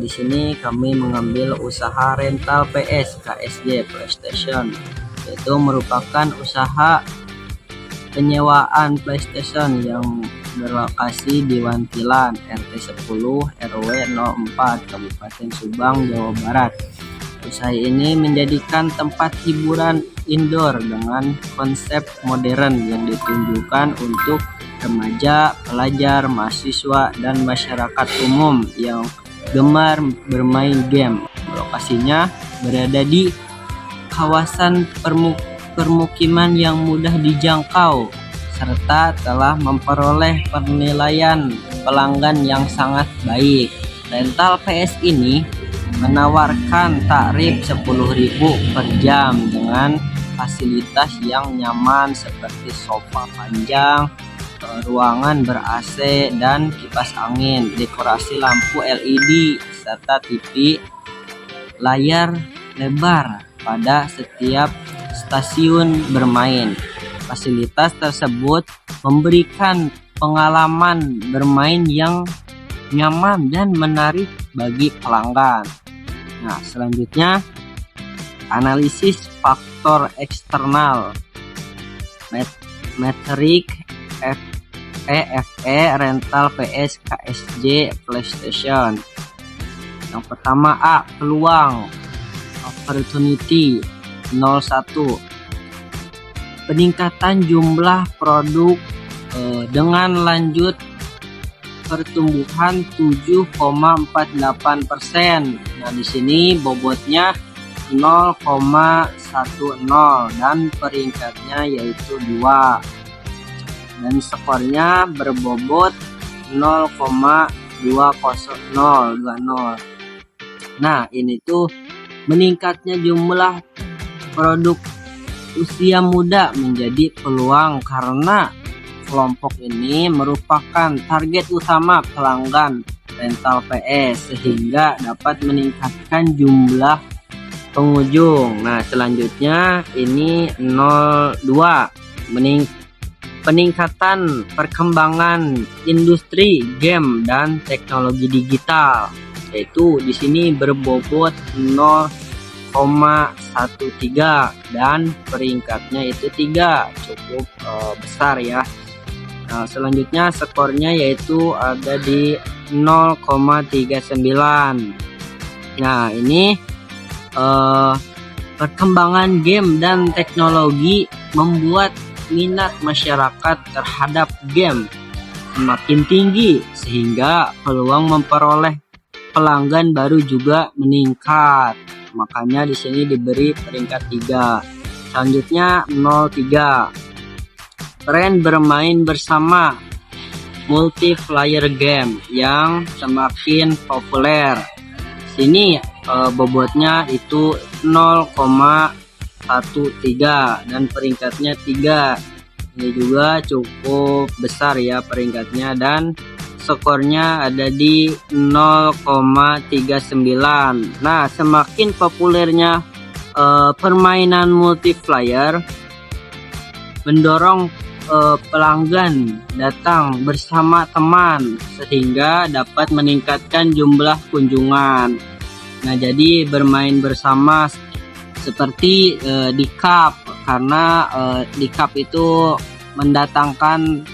di sini kami mengambil usaha rental PS KSJ PlayStation, yaitu merupakan usaha penyewaan PlayStation yang berlokasi di Wantilan, RT 10 RW 04 Kabupaten Subang, Jawa Barat. Usaha ini menjadikan tempat hiburan indoor dengan konsep modern yang ditunjukkan untuk remaja, pelajar, mahasiswa, dan masyarakat umum yang gemar bermain game. Lokasinya berada di kawasan permukiman yang mudah dijangkau serta telah memperoleh penilaian pelanggan yang sangat baik. Rental PS ini menawarkan tarif 10.000 per jam dengan fasilitas yang nyaman seperti sofa panjang, ruangan ber-AC dan kipas angin, dekorasi lampu LED serta TV layar lebar pada setiap stasiun bermain. Fasilitas tersebut memberikan pengalaman bermain yang nyaman dan menarik bagi pelanggan. Nah, selanjutnya analisis faktor eksternal metrik EFE rental PS KSJ PlayStation. Yang pertama A, peluang opportunity 01, peningkatan jumlah produk dengan lanjut pertumbuhan 7,48%. Nah, di sini bobotnya 0,10 dan peringkatnya yaitu 2. Dan skornya berbobot 0,20020. Nah, ini tuh meningkatnya jumlah produk usia muda menjadi peluang karena kelompok ini merupakan target utama pelanggan rental PS sehingga dapat meningkatkan jumlah pengunjung. Nah, selanjutnya ini 02, peningkatan perkembangan industri game dan teknologi digital, yaitu di sini berbobot 0,13 dan peringkatnya itu 3, cukup besar ya. Nah, selanjutnya skornya yaitu ada di 0,39. Nah, ini perkembangan game dan teknologi membuat minat masyarakat terhadap game semakin tinggi sehingga peluang memperoleh pelanggan baru juga meningkat. Makanya di sini diberi peringkat 3. Selanjutnya 03, tren bermain bersama multiplayer game yang semakin populer. Sini bobotnya itu 0,13 dan peringkatnya 3. Ini juga cukup besar ya peringkatnya dan skornya ada di 0,39. Nah, semakin populernya permainan multiplayer mendorong pelanggan datang bersama teman sehingga dapat meningkatkan jumlah kunjungan. Nah, jadi bermain bersama seperti di cup, karena di cup itu mendatangkan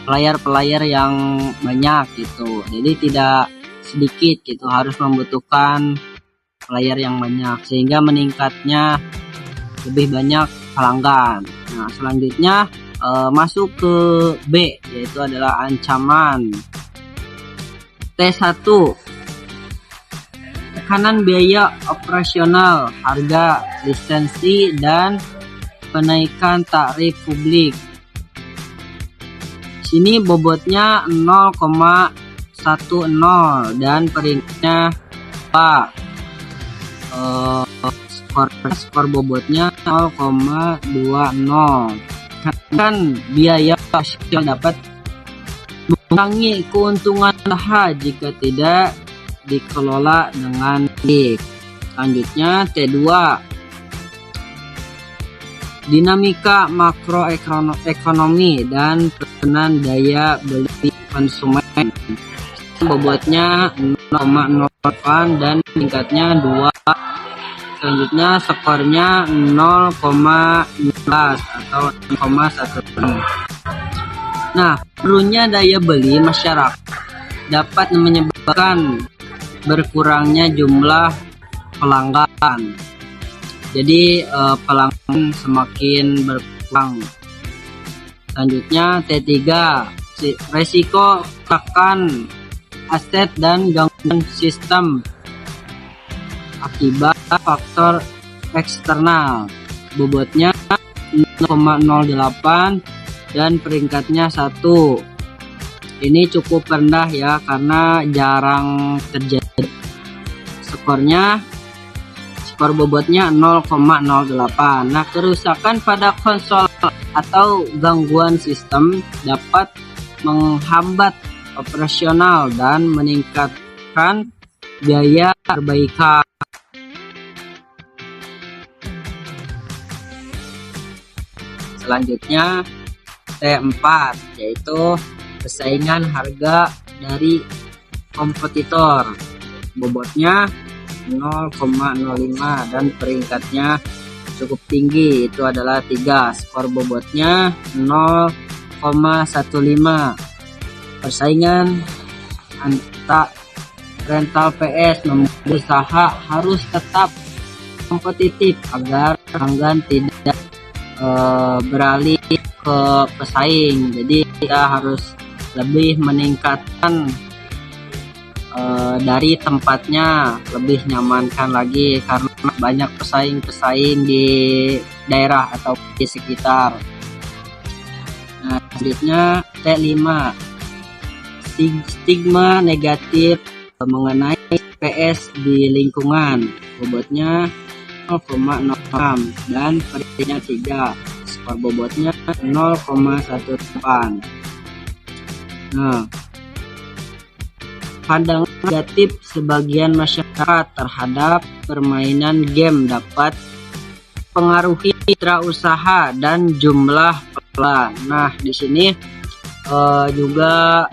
player-player yang banyak gitu, jadi tidak sedikit gitu, harus membutuhkan player yang banyak sehingga meningkatnya lebih banyak pelanggan. Nah, selanjutnya masuk ke B, yaitu adalah ancaman. T1, tekanan biaya operasional, harga lisensi dan penaikan tarif publik. Sini bobotnya 0,10 dan peringkatnya apa? Skor bobotnya 0,20. Kan biaya operasional dapat mengurangi keuntungan usaha jika tidak dikelola dengan baik. Selanjutnya T2, dinamika makroekonomi dan penurunan daya beli konsumen. Bobotnya 0,08 dan tingkatnya 2. Selanjutnya skornya 0,16 atau 0,16. Nah, turunnya daya beli masyarakat dapat menyebabkan berkurangnya jumlah pelanggan. Jadi pelanggan semakin berkurang. Selanjutnya T3, resiko kerusakan aset dan gangguan sistem akibat faktor eksternal. Bobotnya 0,08 dan peringkatnya 1. Ini cukup rendah ya, karena jarang terjadi. Skor bobotnya 0,08. Nah, kerusakan pada konsol atau gangguan sistem dapat menghambat operasional dan meningkatkan biaya perbaikan. Selanjutnya T4, yaitu persaingan harga dari kompetitor. Bobotnya 0,05 dan peringkatnya cukup tinggi, itu adalah 3. Skor bobotnya 0,15. Persaingan antar rental PS berusaha harus tetap kompetitif agar pelanggan tidak beralih ke pesaing. Jadi kita harus lebih meningkatkan dari tempatnya, lebih nyamankan lagi karena banyak pesaing-pesaing di daerah atau di sekitar. Nah, selanjutnya T5, stigma negatif mengenai PS di lingkungan. Bobotnya 0,06 dan peringkatnya 3. Skor bobotnya 0,18. Nah, pandangan negatif sebagian masyarakat terhadap permainan game dapat pengaruhi mitra usaha dan jumlah pelanggan. Nah, di sini juga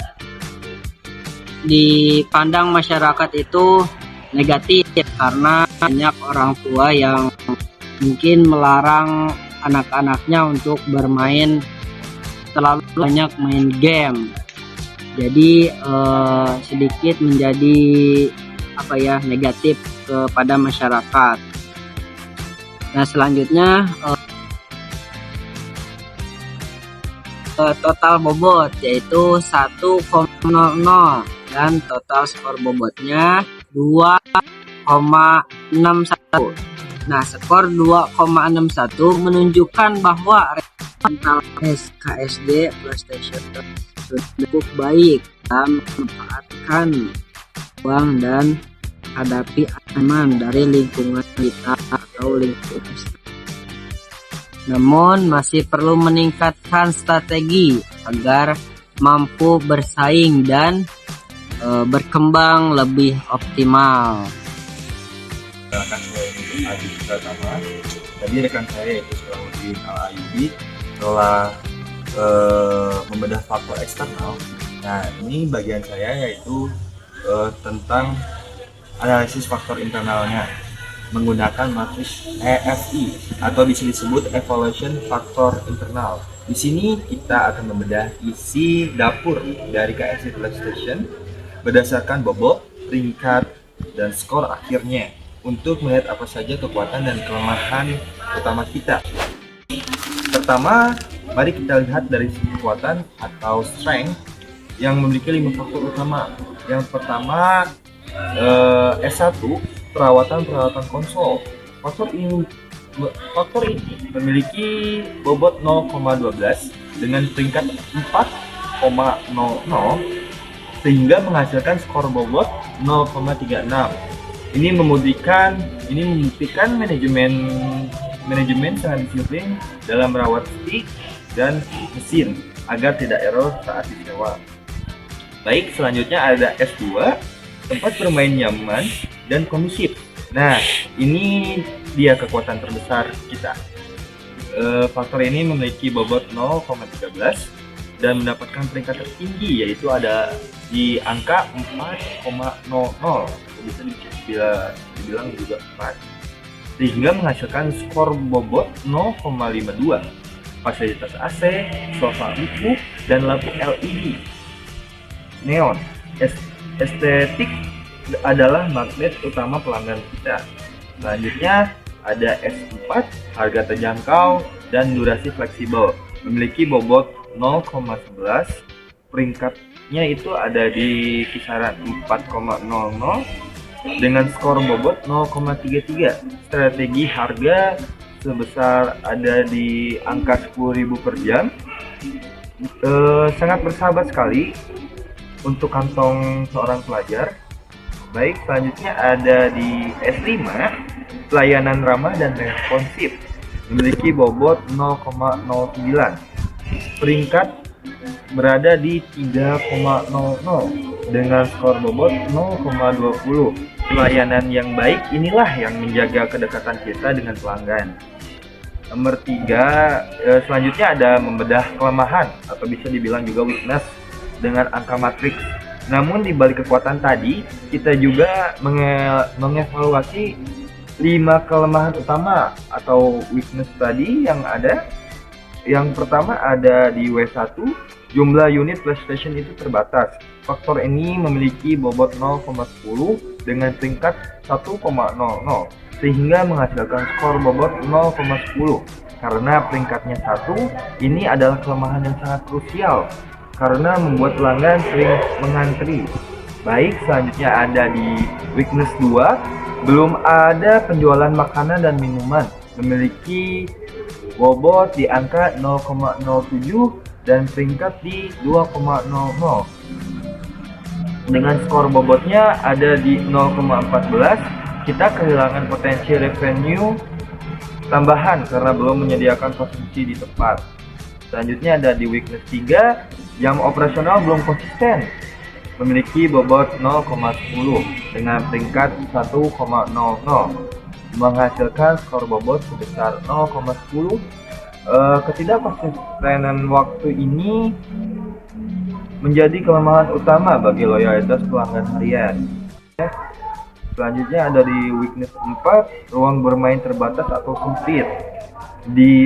dipandang masyarakat itu negatif karena banyak orang tua yang mungkin melarang anak-anaknya untuk bermain terlalu banyak main game. Jadi sedikit menjadi negatif kepada masyarakat. Nah, selanjutnya total bobot yaitu 1,00 dan total skor bobotnya 2,61. Nah, skor 2,61 menunjukkan bahwa rental KSD PlayStation cukup baik dalam memanfaatkan uang dan hadapi ancaman dari lingkungan kita atau lingkungan. Namun masih perlu meningkatkan strategi agar mampu bersaing dan berkembang lebih optimal. Rekan saya ini Adi Pratama. Tadi rekan saya yaitu Salahuddin Al-Ayyubi telah membedah faktor eksternal. Nah, ini bagian saya yaitu tentang analisis faktor internalnya menggunakan matriks EFI atau bisa disebut evaluation faktor internal. Di sini kita akan membedah isi dapur dari KSD PlayStation berdasarkan bobot, peringkat, dan skor akhirnya untuk melihat apa saja kekuatan dan kelemahan utama kita. Pertama, mari kita lihat dari segi kekuatan atau strength yang memiliki 5 faktor utama. Yang pertama S1, perawatan konsol. Faktor ini memiliki bobot 0,12 dengan peringkat 4,00 sehingga menghasilkan skor bobot 0,36. Ini membuktikan manajemen sangat disiplin dalam merawat stick dan mesin agar tidak error saat disewa. Baik, selanjutnya ada S2, tempat bermain nyaman dan kondusif. Nah, ini dia kekuatan terbesar kita. Faktor ini memiliki bobot 0,13 dan mendapatkan peringkat tertinggi, yaitu ada di angka 4,00, bisa dibilang juga 4, sehingga menghasilkan skor bobot 0,52, fasilitas AC, sofa empuk, dan lampu LED neon. Estetik adalah magnet utama pelanggan kita. Selanjutnya ada S4, harga terjangkau dan durasi fleksibel, memiliki bobot 0,11, peringkatnya itu ada di kisaran 4,00 dengan skor bobot 0,33. Strategi harga sebesar ada di angka 10.000 per jam. Sangat bersahabat sekali untuk kantong seorang pelajar. Baik, selanjutnya ada di S5, pelayanan ramah dan responsif, memiliki bobot 0,09. Peringkat berada di 3,00 dengan skor bobot 0,20. Pelayanan yang baik inilah yang menjaga kedekatan kita dengan pelanggan. Nomor 3, selanjutnya ada membedah kelemahan atau bisa dibilang juga weakness dengan angka matriks. Namun di balik kekuatan tadi, kita juga mengevaluasi 5 kelemahan utama atau weakness tadi yang ada. Yang pertama ada di W1, jumlah unit PlayStation itu terbatas. Faktor ini memiliki bobot 0,10 dengan peringkat 1,00, sehingga menghasilkan skor bobot 0,10. Karena peringkatnya 1, ini adalah kelemahan yang sangat krusial karena membuat pelanggan sering mengantri. Baik, selanjutnya ada di weakness 2, belum ada penjualan makanan dan minuman, memiliki bobot di angka 0,07 dan peringkat di 2,00. Dengan skor bobotnya ada di 0,14, kita kehilangan potensi revenue tambahan karena belum menyediakan konsumsi di tempat. Selanjutnya ada di weakness 3, jam operasional belum konsisten, memiliki bobot 0,10 dengan peringkat 1,00, menghasilkan skor bobot sebesar 0,10. Ketidakkonsistenan waktu ini menjadi kelemahan utama bagi loyalitas pelanggan harian. Selanjutnya ada di weakness 4, ruang bermain terbatas atau sempit,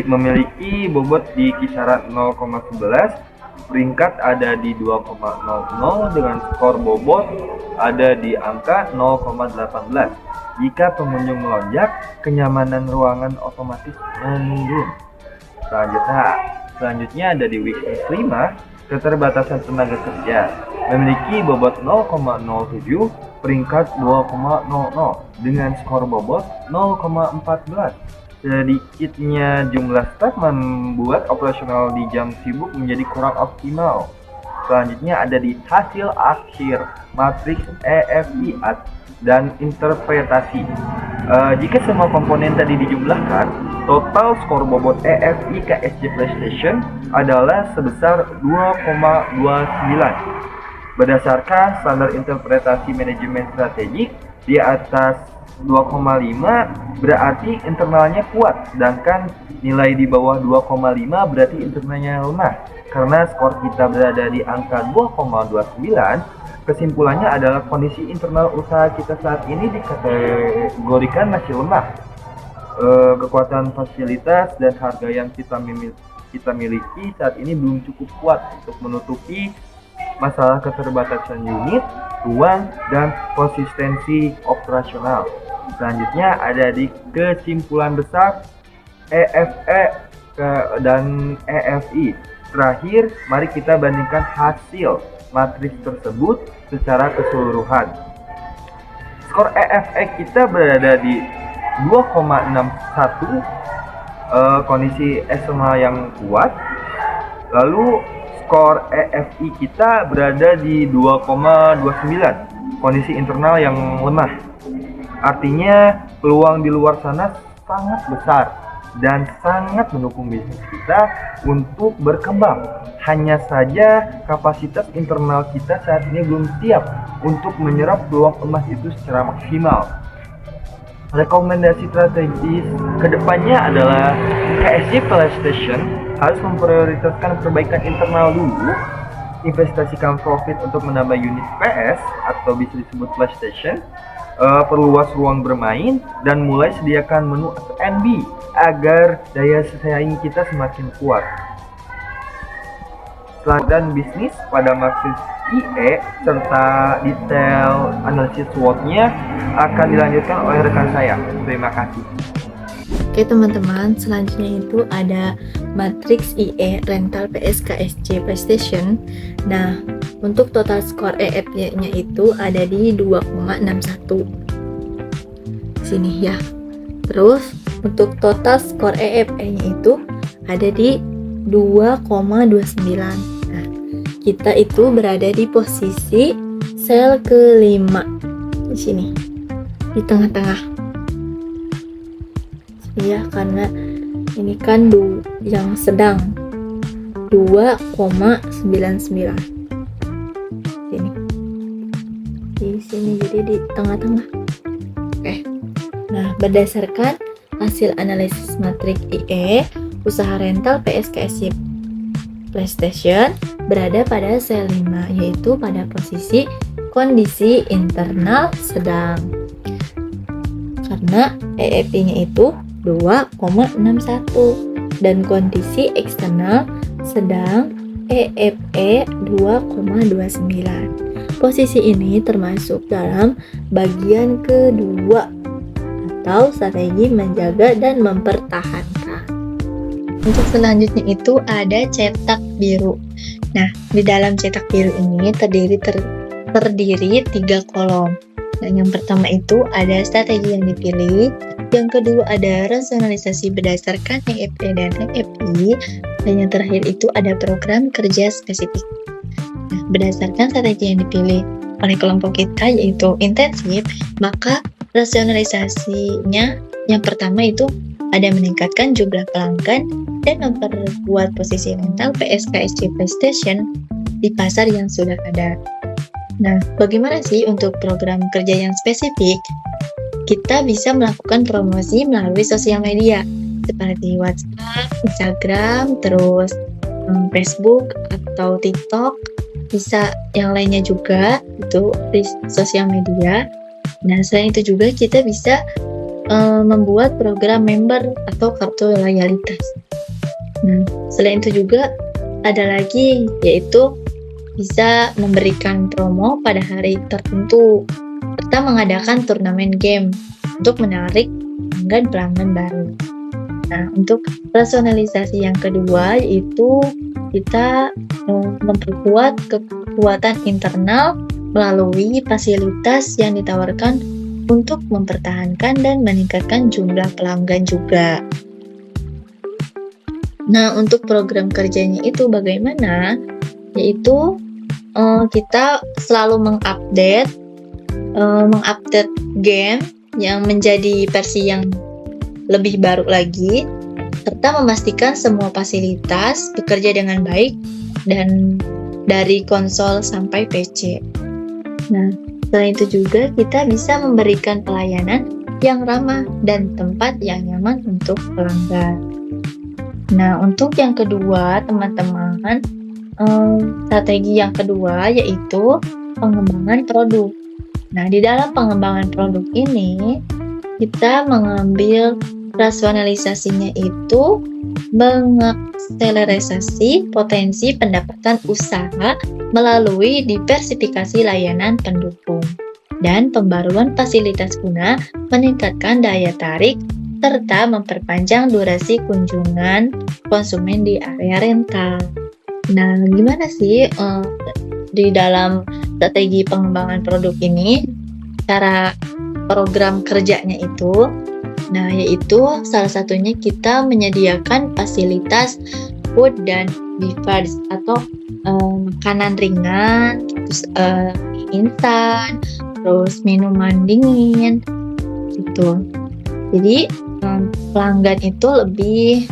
memiliki bobot di kisaran 0,11, peringkat ada di 2,00 dengan skor bobot ada di angka 0,18. Jika pengunjung melonjak, kenyamanan ruangan otomatis menurun. Selanjutnya ada di weakness 5, keterbatasan tenaga kerja, memiliki bobot 0,07, peringkat 2,00 dengan skor bobot 0,14. Sedikitnya jumlah staf membuat operasional di jam sibuk menjadi kurang optimal. Selanjutnya ada di hasil akhir matriks EFI dan interpretasi. Jika semua komponen tadi dijumlahkan, total skor bobot EFI KSJ PlayStation adalah sebesar 2,29. Berdasarkan standar interpretasi manajemen strategik, di atas 2,5 berarti internalnya kuat, sedangkan nilai di bawah 2,5 berarti internalnya lemah. Karena skor kita berada di angka 2,29, kesimpulannya adalah kondisi internal usaha kita saat ini dikategorikan masih lemah. Kekuatan fasilitas dan harga yang kita miliki saat ini belum cukup kuat untuk menutupi masalah keterbatasan unit, ruang, dan konsistensi operasional. Selanjutnya ada di kesimpulan besar EFE dan EFI. Terakhir, mari kita bandingkan hasil matriks tersebut secara keseluruhan. Skor EFE kita berada di 2,61, kondisi eksternal yang kuat. Lalu skor EFI kita berada di 2,29, kondisi internal yang lemah. Artinya peluang di luar sana sangat besar dan sangat mendukung bisnis kita untuk berkembang. Hanya saja kapasitas internal kita saat ini belum siap untuk menyerap peluang emas itu secara maksimal. Rekomendasi strategis kedepannya adalah KSJ PlayStation harus memprioritaskan perbaikan internal dulu, investasikan profit untuk menambah unit PS atau bisa disebut PlayStation, perluas ruang bermain, dan mulai sediakan menu F&B agar daya saing kita semakin kuat. Dan bisnis pada maksud IE serta detail analisis SWOT-nya akan dilanjutkan oleh rekan saya. Terima kasih. Oke teman-teman, selanjutnya itu ada matriks IE rental PSKSC PlayStation. Nah, untuk total skor EF-nya itu ada di 2,61. Sini ya. Terus untuk total skor EFE-nya itu ada di 2,29. Nah, kita itu berada di posisi sel kelima di sini, di tengah-tengah. Ya, karena ini kan yang sedang 2,99 di sini, jadi di tengah-tengah. Oke. Nah, berdasarkan hasil analisis matriks IE, usaha rental PSKSC PlayStation berada pada sel 5, yaitu pada posisi kondisi internal sedang. Karena EFI-nya itu 2,61 dan kondisi eksternal sedang EFE 2,29. Posisi ini termasuk dalam bagian kedua atau strategi menjaga dan mempertahankan. Untuk selanjutnya itu ada cetak biru. Nah, di dalam cetak biru ini terdiri 3 kolom. Nah, yang pertama itu ada strategi yang dipilih, yang kedua ada rasionalisasi berdasarkan EFE dan EFI, dan yang terakhir itu ada program kerja spesifik. Nah, berdasarkan strategi yang dipilih oleh kelompok kita yaitu intensif, maka rasionalisasinya yang pertama itu ada meningkatkan jumlah pelanggan dan memperkuat posisi rental PSKSC PlayStation di pasar yang sudah ada. Nah, bagaimana sih untuk program kerja yang spesifik? Kita bisa melakukan promosi melalui sosial media seperti WhatsApp, Instagram, terus Facebook atau TikTok, bisa yang lainnya juga itu di sosial media. Nah, selain itu juga kita bisa membuat program member atau kartu loyalitas. Nah, selain itu juga ada lagi yaitu bisa memberikan promo pada hari tertentu serta mengadakan turnamen game untuk menarik pelanggan baru. Nah, untuk rasionalisasi yang kedua yaitu kita memperkuat kekuatan internal melalui fasilitas yang ditawarkan untuk mempertahankan dan meningkatkan jumlah pelanggan juga. Nah, untuk program kerjanya itu bagaimana? Yaitu kita selalu mengupdate game yang menjadi versi yang lebih baru lagi, serta memastikan semua fasilitas bekerja dengan baik dan dari konsol sampai PC. Nah, selain itu juga kita bisa memberikan pelayanan yang ramah dan tempat yang nyaman untuk pelanggan. Nah, untuk yang kedua, teman-teman, strategi yang kedua yaitu pengembangan produk. Nah, di dalam pengembangan produk ini kita mengambil rasionalisasinya itu mengakselerasi potensi pendapatan usaha melalui diversifikasi layanan pendukung dan pembaruan fasilitas guna meningkatkan daya tarik serta memperpanjang durasi kunjungan konsumen di area rental. Nah, gimana sih di dalam strategi pengembangan produk ini, cara program kerjanya itu? Nah, yaitu salah satunya kita menyediakan fasilitas food dan beverage atau makanan ringan, terus instan, terus minuman dingin, gitu. Jadi pelanggan itu lebih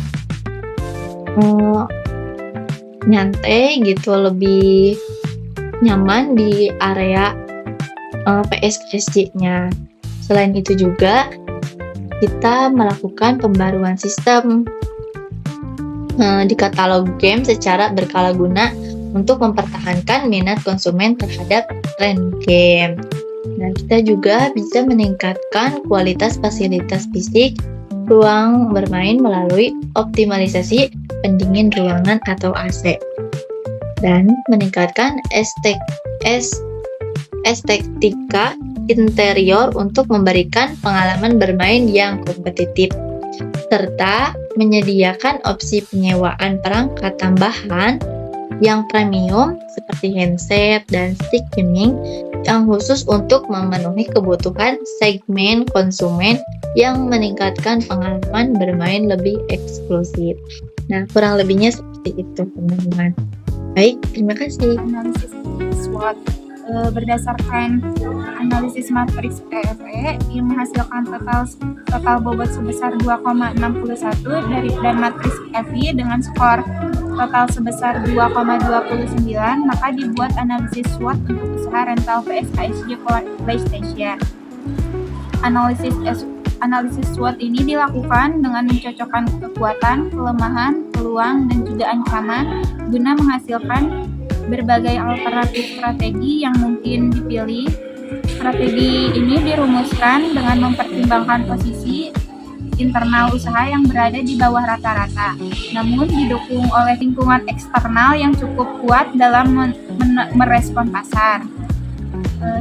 nyantai gitu, lebih nyaman di area PSKSC-nya. Selain itu juga kita melakukan pembaruan sistem di katalog game secara berkala guna untuk mempertahankan minat konsumen terhadap tren game. Nah, kita juga bisa meningkatkan kualitas fasilitas fisik ruang bermain melalui optimalisasi pendingin ruangan atau AC dan meningkatkan estetika interior untuk memberikan pengalaman bermain yang kompetitif, serta menyediakan opsi penyewaan perangkat tambahan yang premium seperti handset dan stick gaming yang khusus untuk memenuhi kebutuhan segmen konsumen yang meningkatkan pengalaman bermain lebih eksklusif. Nah, kurang lebihnya seperti itu, teman-teman. Baik, terima kasih. Analisis SWOT berdasarkan analisis matriks EFE yang menghasilkan total bobot sebesar 2,61 dan matriks FI dengan skor total sebesar 2,29, maka dibuat analisis SWOT untuk usaha rental PS/KSJ PlayStation. Analisis SWOT ini dilakukan dengan mencocokkan kekuatan, kelemahan, peluang, dan juga ancaman guna menghasilkan berbagai alternatif strategi yang mungkin dipilih. Strategi ini dirumuskan dengan mempertimbangkan posisi internal usaha yang berada di bawah rata-rata, namun didukung oleh lingkungan eksternal yang cukup kuat dalam merespon pasar.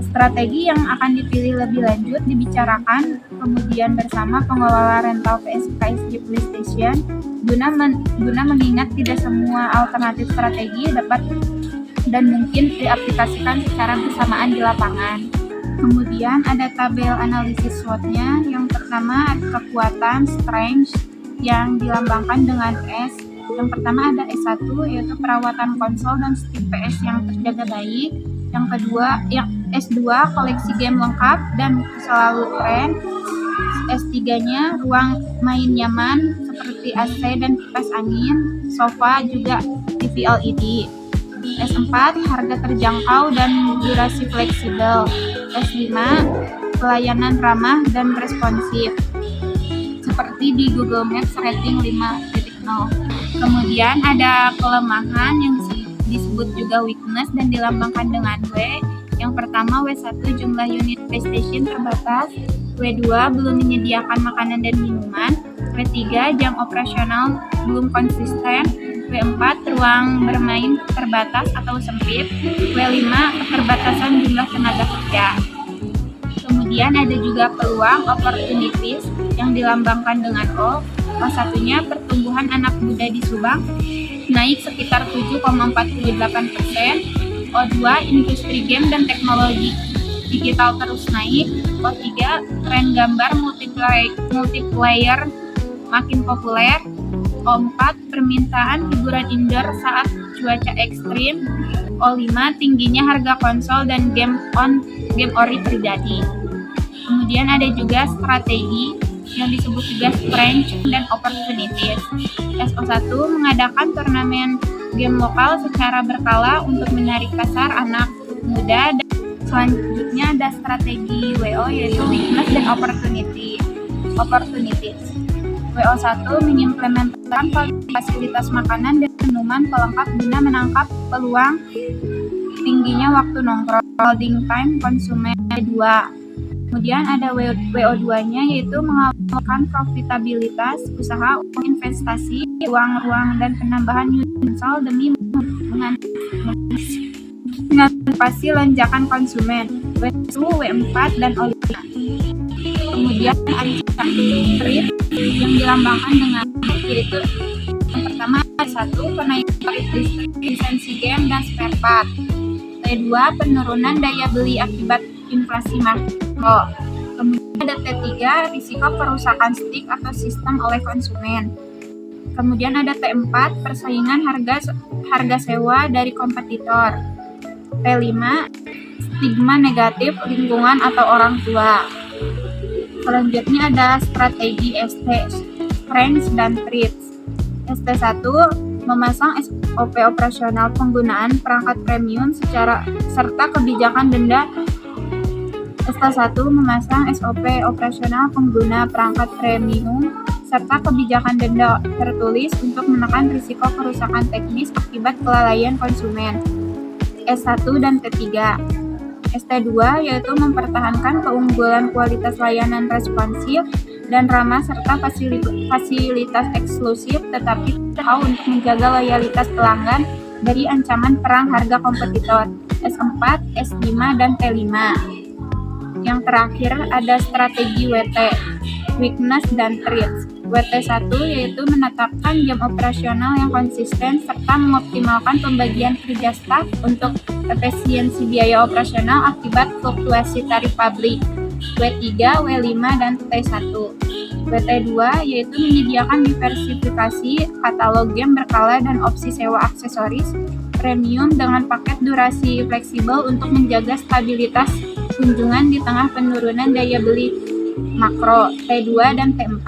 Strategi yang akan dipilih lebih lanjut dibicarakan kemudian bersama pengelola rental PS/KSJ PlayStation guna mengingat tidak semua alternatif strategi dapat dan mungkin diaplikasikan secara bersamaan di lapangan. Kemudian ada tabel analisis SWOT-nya. Yang pertama ada kekuatan, strength, yang dilambangkan dengan S. Yang pertama ada S1, yaitu perawatan konsol dan stick PS yang terjaga baik. Yang kedua, S2, koleksi game lengkap dan selalu tren. S3-nya ruang main nyaman seperti AC dan kipas angin, sofa, juga TV LED. S4, harga terjangkau dan durasi fleksibel. S5, pelayanan ramah dan responsif seperti di Google Maps rating 5.0. Kemudian ada kelemahan yang disebut juga weakness dan dilambangkan dengan W. Yang pertama, W1, jumlah unit PlayStation terbatas. W2, belum menyediakan makanan dan minuman. W3, jam operasional belum konsisten. W4, ruang bermain terbatas atau sempit. W5, keterbatasan jumlah tenaga kerja. Kemudian ada juga peluang opportunities yang dilambangkan dengan O. O1-nya pertumbuhan anak muda di Subang naik sekitar 7,48%. O2, industri game dan teknologi digital terus naik. O3, tren gambar multiplayer makin populer. O4, permintaan hiburan indoor saat cuaca ekstrim. O5, tingginya harga konsol dan game ori pribadi. Kemudian ada juga strategi yang disebut juga strength dan opportunities. SO1 mengadakan turnamen game lokal secara berkala untuk menarik pasar anak muda. Dan selanjutnya ada strategi WO, yaitu weakness dan opportunities. WO1 mengimplementasikan fasilitas makanan dan minuman pelengkap guna menangkap peluang tingginya waktu nongkrong, holding time konsumen. 2. Kemudian ada WO2-nya, yaitu mengalokasikan profitabilitas usaha untuk investasi, uang dan penambahan unit konsol demi mengantisipasi lonjakan konsumen. W1, W4, dan O5. Kemudian ada trip yang dilambangkan dengan yaitu yang pertama satu, penaikan lisensi game dan spare part. T2, penurunan daya beli akibat inflasi makro. Kemudian ada T3, risiko perusakan stick atau sistem oleh konsumen. Kemudian ada T4, persaingan harga sewa dari kompetitor. T5, stigma negatif lingkungan atau orang tua. Selanjutnya ada strategi ST, strengths dan traits. ST1, memasang SOP operasional penggunaan perangkat premium serta kebijakan denda ST1 memasang SOP operasional pengguna perangkat premium serta kebijakan denda tertulis untuk menekan risiko kerusakan teknis akibat kelalaian konsumen. S1 dan T3. ST2 yaitu mempertahankan keunggulan kualitas layanan responsif dan ramah serta fasilitas eksklusif tetapi tahu untuk menjaga loyalitas pelanggan dari ancaman perang harga kompetitor. S4, S5, dan T5. Yang terakhir ada strategi WT, weakness dan threats. WT1 yaitu menetapkan jam operasional yang konsisten serta mengoptimalkan pembagian kerja staf untuk efisiensi biaya operasional akibat fluktuasi tarif pabrik. W3, W5, dan T1. WT2 yaitu menyediakan diversifikasi katalog game berkala dan opsi sewa aksesoris premium dengan paket durasi fleksibel untuk menjaga stabilitas kunjungan di tengah penurunan daya beli makro. T2 dan T4.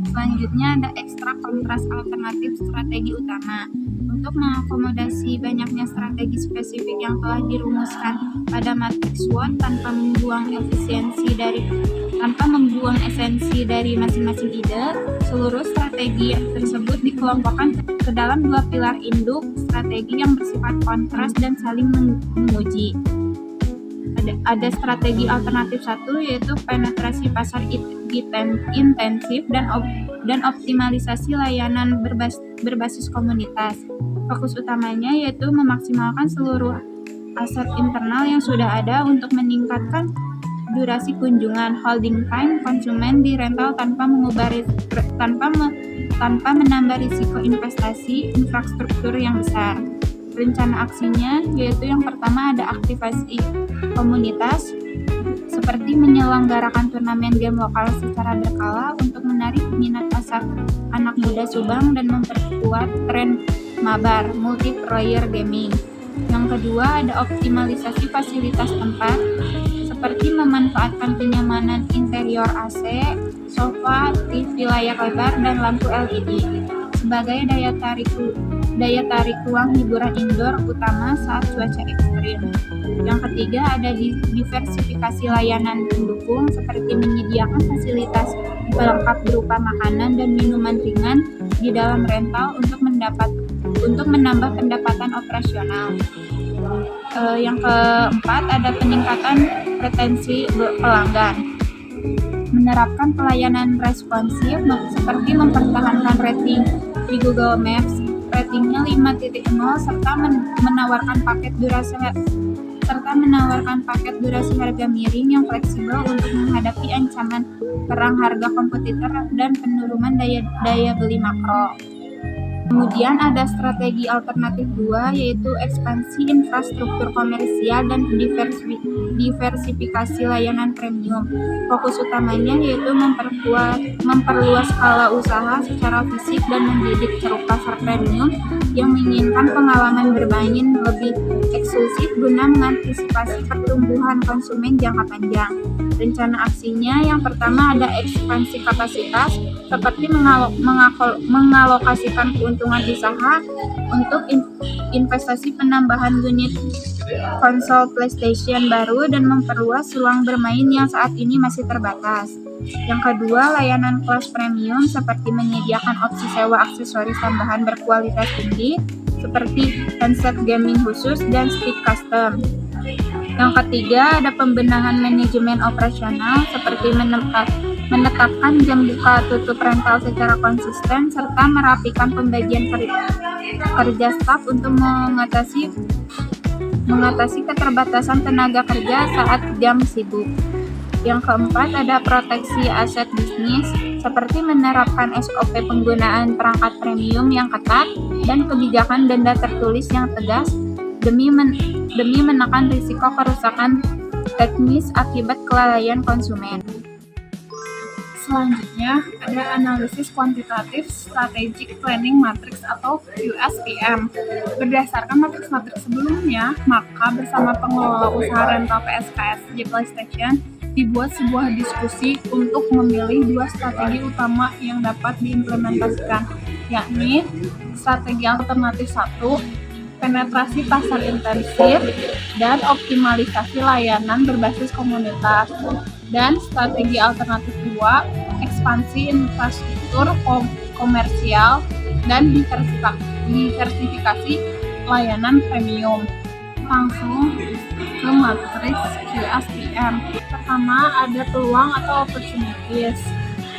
Selanjutnya ada ekstra kontras alternatif strategi utama. Untuk mengakomodasi banyaknya strategi spesifik yang telah dirumuskan pada matriks SWOT tanpa membuang esensi dari masing-masing ide, seluruh strategi tersebut dikelompokkan ke dalam dua pilar induk strategi yang bersifat kontras dan saling menguji. Ada strategi alternatif satu yaitu penetrasi pasar intensif dan optimalisasi layanan berbasis komunitas. Fokus utamanya yaitu memaksimalkan seluruh aset internal yang sudah ada untuk meningkatkan durasi kunjungan holding time konsumen di rental tanpa menambah risiko investasi infrastruktur yang besar. Rencana aksinya yaitu yang pertama ada aktivasi komunitas seperti menyelenggarakan turnamen game lokal secara berkala untuk menarik minat pasar anak muda Subang dan memperkuat tren mabar multiplayer gaming. Yang kedua ada optimalisasi fasilitas tempat seperti memanfaatkan kenyamanan interior AC, sofa, TV layar lebar, dan lampu LED sebagai daya tarik ruang hiburan indoor utama saat cuaca ekstrim. Yang ketiga ada diversifikasi layanan pendukung seperti menyediakan fasilitas pelengkap berupa makanan dan minuman ringan di dalam rental untuk menambah pendapatan operasional. Yang keempat ada peningkatan retensi pelanggan. Menerapkan pelayanan responsif seperti mempertahankan rating di Google Maps ratingnya 5.0 serta menawarkan paket durasi harga miring yang fleksibel untuk menghadapi ancaman perang harga kompetitor dan penurunan daya beli makro. Kemudian ada strategi alternatif 2 yaitu ekspansi infrastruktur komersial dan diversifikasi layanan premium. Fokus utamanya yaitu memperluas skala usaha secara fisik dan mendidik ceruk pasar premium yang menginginkan pengalaman bermain lebih eksklusif guna mengantisipasi pertumbuhan konsumen jangka panjang. Rencana aksinya yang pertama ada ekspansi kapasitas seperti mengalokasikan keuntungan usaha untuk investasi penambahan unit konsol PlayStation baru dan memperluas ruang bermain yang saat ini masih terbatas. Yang kedua, layanan kelas premium seperti menyediakan opsi sewa aksesoris tambahan berkualitas tinggi seperti handset gaming khusus dan stick custom. Yang ketiga, ada pembenahan manajemen operasional seperti menetapkan jam buka tutup rental secara konsisten serta merapikan pembagian kerja staf untuk mengatasi keterbatasan tenaga kerja saat jam sibuk. Yang keempat ada proteksi aset bisnis seperti menerapkan SOP penggunaan perangkat premium yang ketat dan kebijakan denda tertulis yang tegas demi menekan risiko kerusakan teknis akibat kelalaian konsumen. Selanjutnya ada analisis kuantitatif Strategic Planning Matrix atau QSPM. Berdasarkan matriks-matriks sebelumnya, maka bersama pengelola usaha rental PSKS di PlayStation dibuat sebuah diskusi untuk memilih dua strategi utama yang dapat diimplementasikan, yakni strategi alternatif 1, penetrasi pasar intensif, dan optimalisasi layanan berbasis komunitas. Dan strategi alternatif 2, ekspansi infrastruktur komersial dan diversifikasi layanan premium. Langsung ke matriks QSTM. Pertama ada peluang atau opportunities.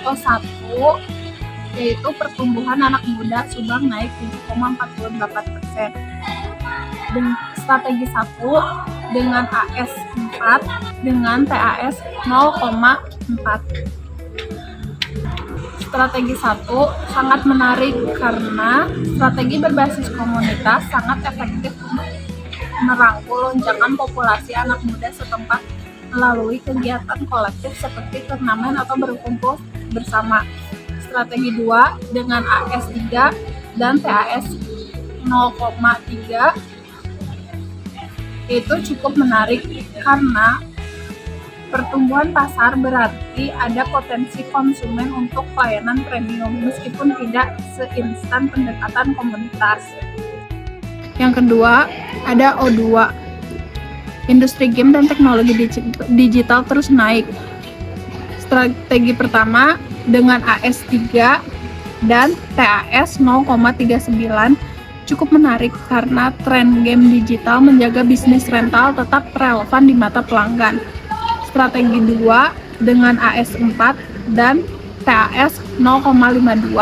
O1 yaitu pertumbuhan anak muda Subang naik 7,48%. Strategi 1 dengan AS 4 dengan TAS 0,4. Strategi 1 sangat menarik karena strategi berbasis komunitas sangat efektif untuk merangkul lonjakan populasi anak muda setempat melalui kegiatan kolektif seperti turnamen atau berkumpul bersama. Strategi 2 dengan AS 3 dan TAS 0,3 itu cukup menarik karena pertumbuhan pasar berarti ada potensi konsumen untuk pelayanan premium meskipun tidak seinstan pendekatan komunitas. Yang kedua, ada O2. Industri game dan teknologi digital terus naik. Strategi pertama dengan AS 3 dan TAS 0,39 cukup menarik karena tren game digital menjaga bisnis rental tetap relevan di mata pelanggan. Strategi 2 dengan AS 4 dan TAS 0,52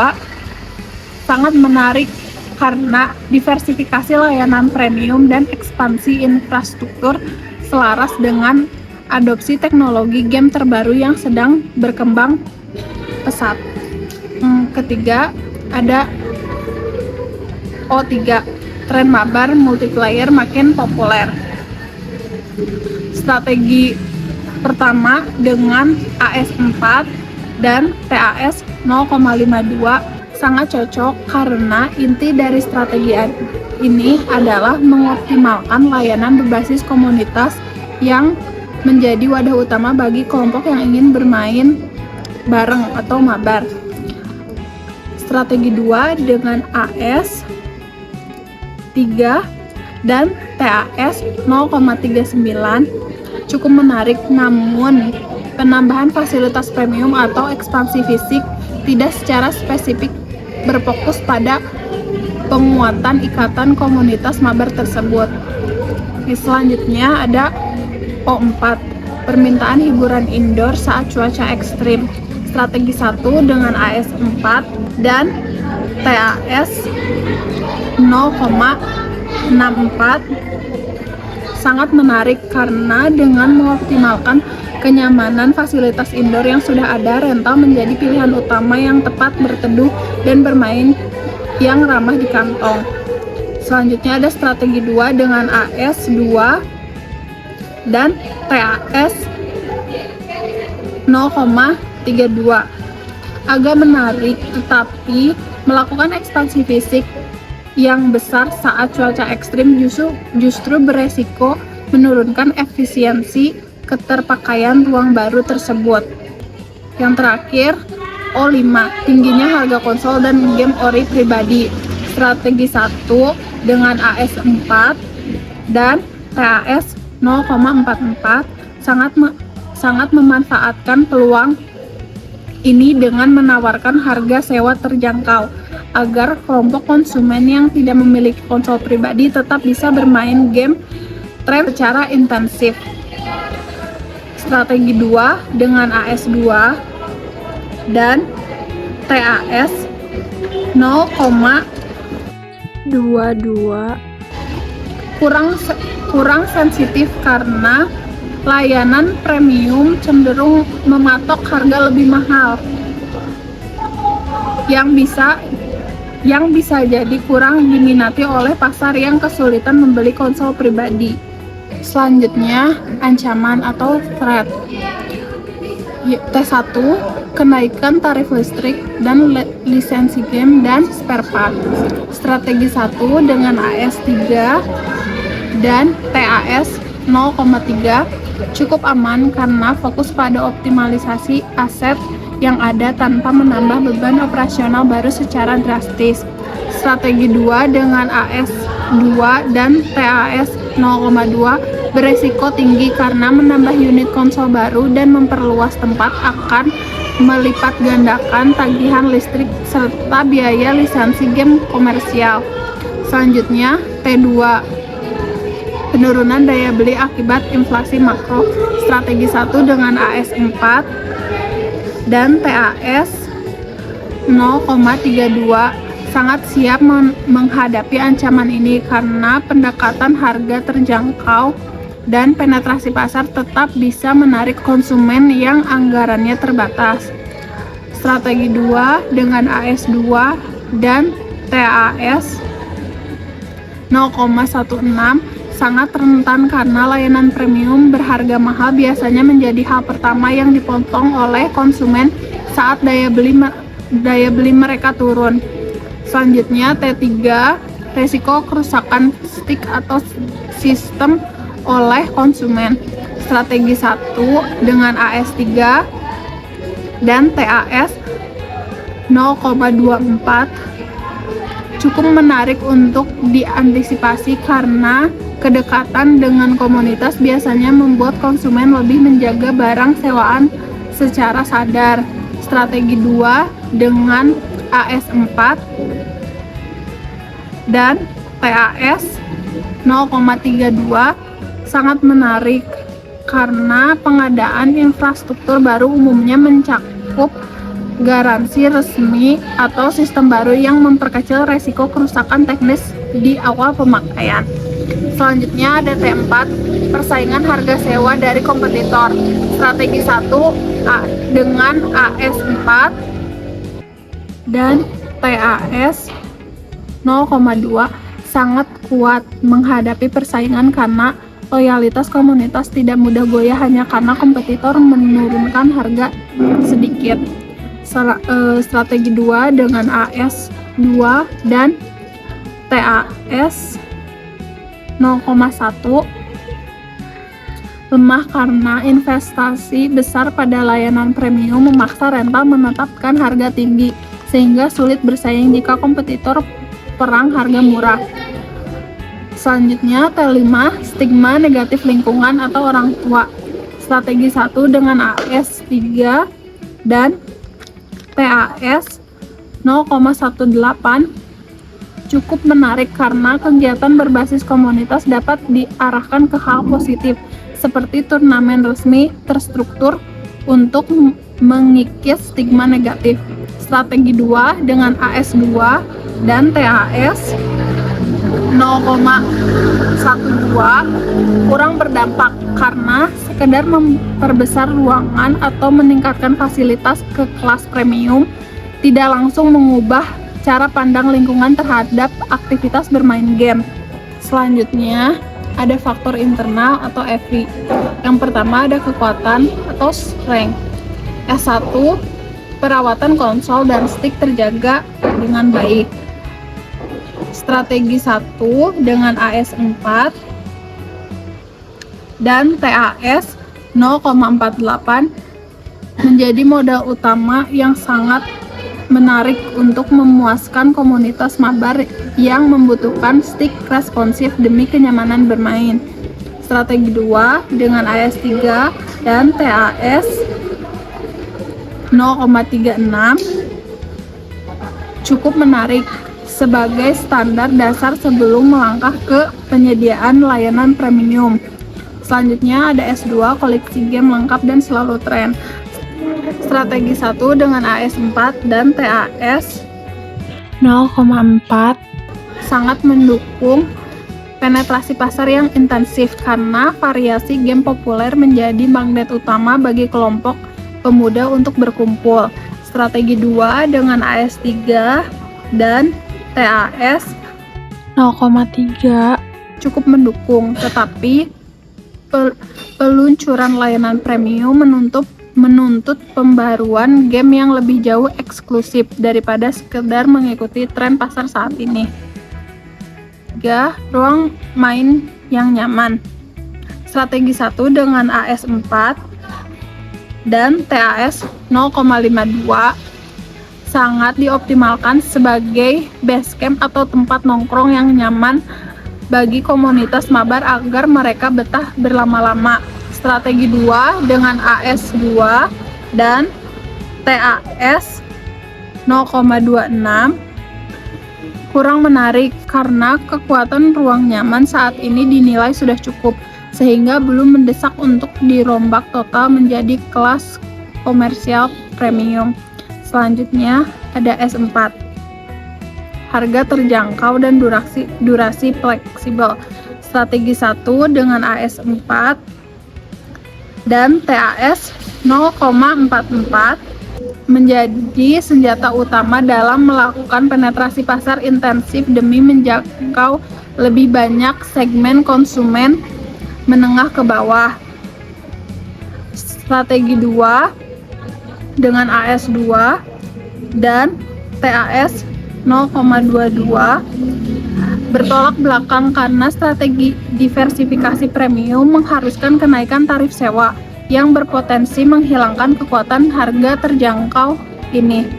sangat menarik karena diversifikasi layanan premium dan ekspansi infrastruktur selaras dengan adopsi teknologi game terbaru yang sedang berkembang pesat. Ketiga, ada O3, tren mabar multiplayer makin populer. Strategi pertama dengan AS 4 dan TAS 0,52 sangat cocok karena inti dari strategi ini adalah mengoptimalkan layanan berbasis komunitas yang menjadi wadah utama bagi kelompok yang ingin bermain bareng atau mabar. Strategi 2 dengan AS 3 dan TAS 0,39 cukup menarik, namun penambahan fasilitas premium atau ekspansi fisik tidak secara spesifik berfokus pada penguatan ikatan komunitas mabar tersebut. Selanjutnya ada O4, permintaan hiburan indoor saat cuaca ekstrim. Strategi 1 dengan AS 4 dan TAS 0,64 sangat menarik karena dengan mengoptimalkan kenyamanan fasilitas indoor yang sudah ada, rental menjadi pilihan utama yang tepat berteduh dan bermain yang ramah di kantong. Selanjutnya ada strategi 2 dengan AS 2 dan TAS 0,32. Agak menarik, tetapi melakukan ekspansi fisik yang besar saat cuaca ekstrim justru beresiko menurunkan efisiensi keterpakaian ruang baru tersebut. Yang terakhir, O5, tingginya harga konsol dan game ori pribadi. Strategi 1 dengan AS 4 dan TAS 0,44 sangat memanfaatkan peluang ini dengan menawarkan harga sewa terjangkau agar kelompok konsumen yang tidak memiliki konsol pribadi tetap bisa bermain game secara intensif. Strategi 2 dengan AS 2 dan TAS 0,22 kurang sensitif karena layanan premium cenderung mematok harga lebih mahal yang bisa jadi kurang diminati oleh pasar yang kesulitan membeli konsol pribadi. Selanjutnya, ancaman atau threat. T1, kenaikan tarif listrik dan lisensi game dan spare part. Strategi 1 dengan AS 3 dan TAS 0,3 cukup aman karena fokus pada optimalisasi aset yang ada tanpa menambah beban operasional baru secara drastis. Strategi 2 dengan AS2 dan TAS 0,2 beresiko tinggi karena menambah unit konsol baru dan memperluas tempat akan melipat gandakan tagihan listrik serta biaya lisensi game komersial. Selanjutnya, T2 penurunan daya beli akibat inflasi makro. Strategi 1 dengan AS4 dan TAS 0,32 sangat siap menghadapi ancaman ini karena pendekatan harga terjangkau dan penetrasi pasar tetap bisa menarik konsumen yang anggarannya terbatas. Strategi 2 dengan AS2 dan TAS 0,16 sangat rentan karena layanan premium berharga mahal biasanya menjadi hal pertama yang dipotong oleh konsumen saat daya beli mereka turun. Selanjutnya, T3 resiko kerusakan stick atau sistem oleh konsumen. Strategi 1 dengan AS3 dan TAS 0,24 cukup menarik untuk diantisipasi karena kedekatan dengan komunitas biasanya membuat konsumen lebih menjaga barang sewaan secara sadar. Strategi 2 dengan AS4 dan TAS 0,32 sangat menarik karena pengadaan infrastruktur baru umumnya mencakup garansi resmi atau sistem baru yang memperkecil resiko kerusakan teknis di awal pemakaian. Selanjutnya ada T4, persaingan harga sewa dari kompetitor. Strategi 1 dengan AS4 dan TAS 0,2 sangat kuat menghadapi persaingan karena loyalitas komunitas tidak mudah goyah hanya karena kompetitor menurunkan harga sedikit. Strategi 2 dengan AS2 dan TAS 0,1 lemah karena investasi besar pada layanan premium memaksa rental menetapkan harga tinggi sehingga sulit bersaing jika kompetitor perang harga murah. Selanjutnya T5 stigma negatif lingkungan atau orang tua. Strategi 1 dengan AS3 dan TAS 0,18 cukup menarik karena kegiatan berbasis komunitas dapat diarahkan ke hal positif seperti turnamen resmi terstruktur untuk mengikis stigma negatif. Strategi 2 dengan AS2 dan TAS 0,12 kurang berdampak karena sekedar memperbesar ruangan atau meningkatkan fasilitas ke kelas premium tidak langsung mengubah cara pandang lingkungan terhadap aktivitas bermain game. Selanjutnya ada faktor internal atau FI. Yang pertama ada kekuatan atau strength. S1 perawatan konsol dan stick terjaga dengan baik. Strategi 1 dengan AS4 dan TAS 0,48 menjadi modal utama yang sangat menarik untuk memuaskan komunitas mabar yang membutuhkan stick responsif demi kenyamanan bermain. Strategi 2 dengan AS3 dan TAS 0,36 cukup menarik sebagai standar dasar sebelum melangkah ke penyediaan layanan premium. Selanjutnya ada S2 koleksi game lengkap dan selalu tren. Strategi 1 dengan AS4 dan TAS 0,4 sangat mendukung penetrasi pasar yang intensif karena variasi game populer menjadi magnet utama bagi kelompok pemuda untuk berkumpul. Strategi 2 dengan AS3 dan TAS 0,3 cukup mendukung, tetapi peluncuran layanan premium menuntut pembaruan game yang lebih jauh eksklusif daripada sekedar mengikuti tren pasar saat ini. 3. Ruang main yang nyaman. Strategi 1 dengan AS4 dan TAS 0,52 sangat dioptimalkan sebagai base camp atau tempat nongkrong yang nyaman bagi komunitas mabar agar mereka betah berlama-lama. Strategi 2 dengan AS 2 dan TAS 0,26 kurang menarik karena kekuatan ruang nyaman saat ini dinilai sudah cukup, sehingga belum mendesak untuk dirombak total menjadi kelas komersial premium. Selanjutnya ada S4. Harga terjangkau dan durasi fleksibel. Strategi 1 dengan AS 4 dan TAS 0,44 menjadi senjata utama dalam melakukan penetrasi pasar intensif demi menjangkau lebih banyak segmen konsumen menengah ke bawah. Strategi 2 dengan AS 2 dan TAS 0,22 bertolak belakang karena strategi diversifikasi premium mengharuskan kenaikan tarif sewa yang berpotensi menghilangkan kekuatan harga terjangkau ini.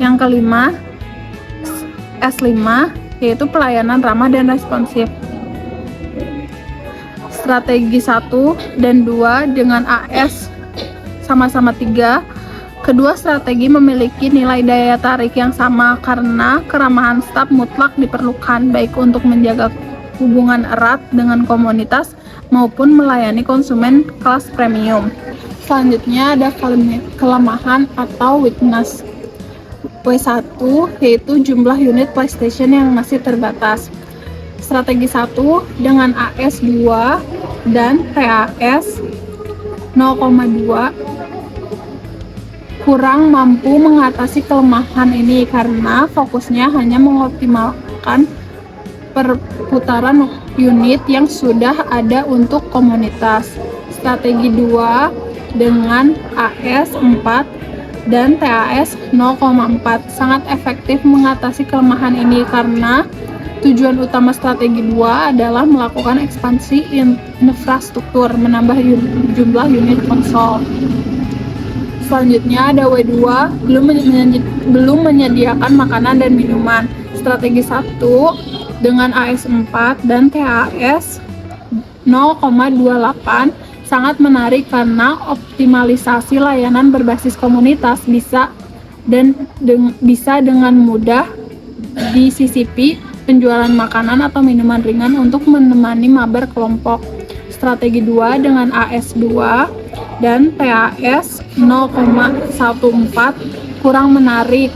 Yang kelima, S5, yaitu pelayanan ramah dan responsif. Strategi 1 dan 2 dengan AS sama-sama 3. Kedua strategi memiliki nilai daya tarik yang sama karena keramahan staf mutlak diperlukan baik untuk menjaga hubungan erat dengan komunitas maupun melayani konsumen kelas premium. Selanjutnya ada kelemahan atau weakness. W1 yaitu jumlah unit PlayStation yang masih terbatas. Strategi 1 dengan AS 2 dan TAS 0,2 kurang mampu mengatasi kelemahan ini karena fokusnya hanya mengoptimalkan perputaran unit yang sudah ada untuk komunitas. Strategi 2 dengan AS 4 dan TAS 0,4 sangat efektif mengatasi kelemahan ini karena tujuan utama strategi 2 adalah melakukan ekspansi infrastruktur, menambah jumlah unit konsol. Selanjutnya ada W2, belum menyediakan makanan dan minuman. Strategi 1 dengan AS 4 dan TAS 0,28 sangat menarik karena optimalisasi layanan berbasis komunitas bisa dengan mudah disisipi penjualan makanan atau minuman ringan untuk menemani mabar kelompok. Strategi 2 dengan AS 2 dan TAS 0,14 kurang menarik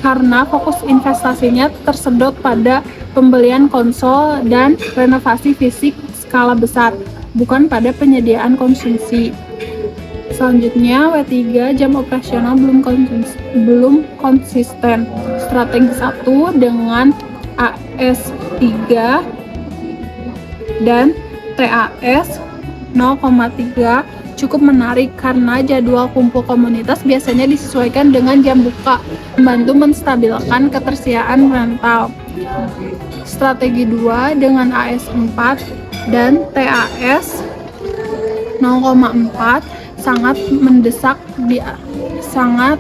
karena fokus investasinya tersedot pada pembelian konsol dan renovasi fisik skala besar, bukan pada penyediaan konsumsi. Selanjutnya W3 jam operasional belum konsisten. Strategi 1 dengan AS 3 dan TAS 0,3 cukup menarik karena jadwal kumpul komunitas biasanya disesuaikan dengan jam buka, membantu menstabilkan ketersediaan rental. Strategi 2 dengan AS 4 dan TAS 0,4 sangat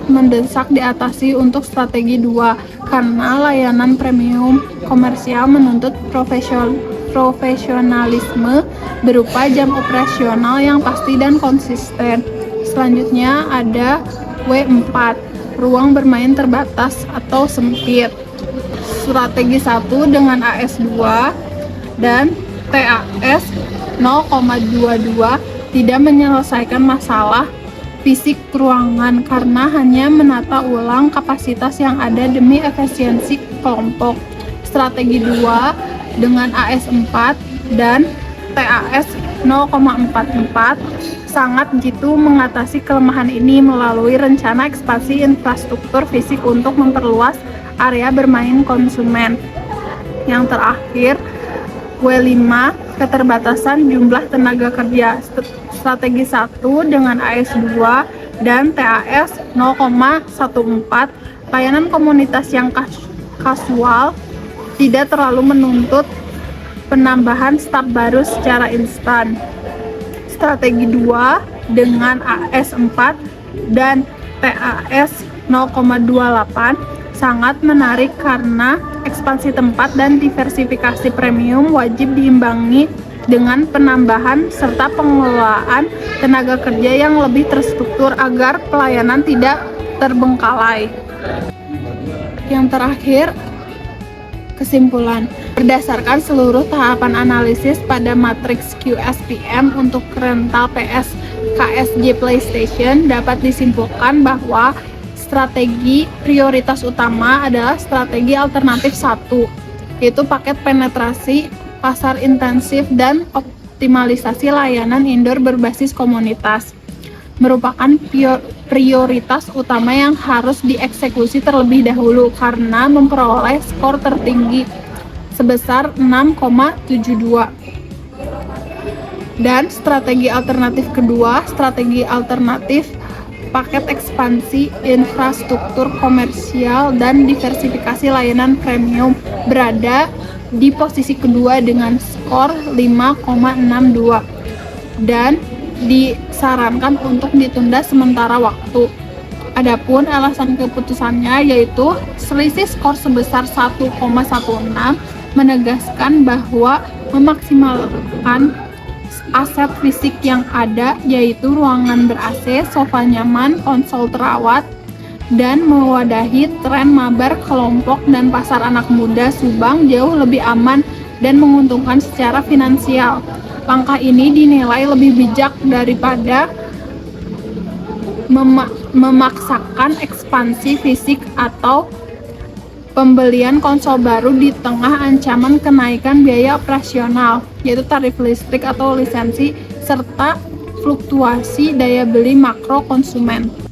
mendesak diatasi untuk strategi 2 karena layanan premium komersial menuntut profesionalisme berupa jam operasional yang pasti dan konsisten. Selanjutnya ada W4, ruang bermain terbatas atau sempit. Strategi 1 dengan AS 2 dan TAS 0,22 tidak menyelesaikan masalah fisik ruangan karena hanya menata ulang kapasitas yang ada demi efisiensi kelompok. Strategi 2 dengan AS 4 dan TAS 0,44 sangat jitu mengatasi kelemahan ini melalui rencana ekspansi infrastruktur fisik untuk memperluas area bermain konsumen. Yang terakhir, W5 keterbatasan jumlah tenaga kerja. Strategi 1 dengan AS 2 dan TAS 0,14 layanan komunitas yang kasual tidak terlalu menuntut penambahan staf baru secara instan. Strategi 2 dengan AS 4 dan TAS 0,28 sangat menarik karena ekspansi tempat dan diversifikasi premium wajib diimbangi dengan penambahan serta pengelolaan tenaga kerja yang lebih terstruktur agar pelayanan tidak terbengkalai. Yang terakhir, kesimpulan. Berdasarkan seluruh tahapan analisis pada matriks QSPM untuk rental PS KSJ PlayStation dapat disimpulkan bahwa strategi prioritas utama adalah strategi alternatif 1, yaitu paket penetrasi pasar intensif dan optimalisasi layanan indoor berbasis komunitas. Merupakan prioritas utama yang harus dieksekusi terlebih dahulu karena memperoleh skor tertinggi sebesar 6,72. Dan strategi alternatif kedua, strategi alternatif paket ekspansi infrastruktur komersial dan diversifikasi layanan premium berada di posisi kedua dengan skor 5,62 dan disarankan untuk ditunda sementara waktu. Adapun alasan keputusannya yaitu selisih skor sebesar 1,16 menegaskan bahwa memaksimalkan aset fisik yang ada yaitu ruangan ber-AC, sofa nyaman, konsol terawat, dan mewadahi tren mabar kelompok dan pasar anak muda Subang jauh lebih aman dan menguntungkan secara finansial. Langkah ini dinilai lebih bijak daripada memaksakan ekspansi fisik atau pembelian konsol baru di tengah ancaman kenaikan biaya operasional, yaitu tarif listrik atau lisensi, serta fluktuasi daya beli makro konsumen.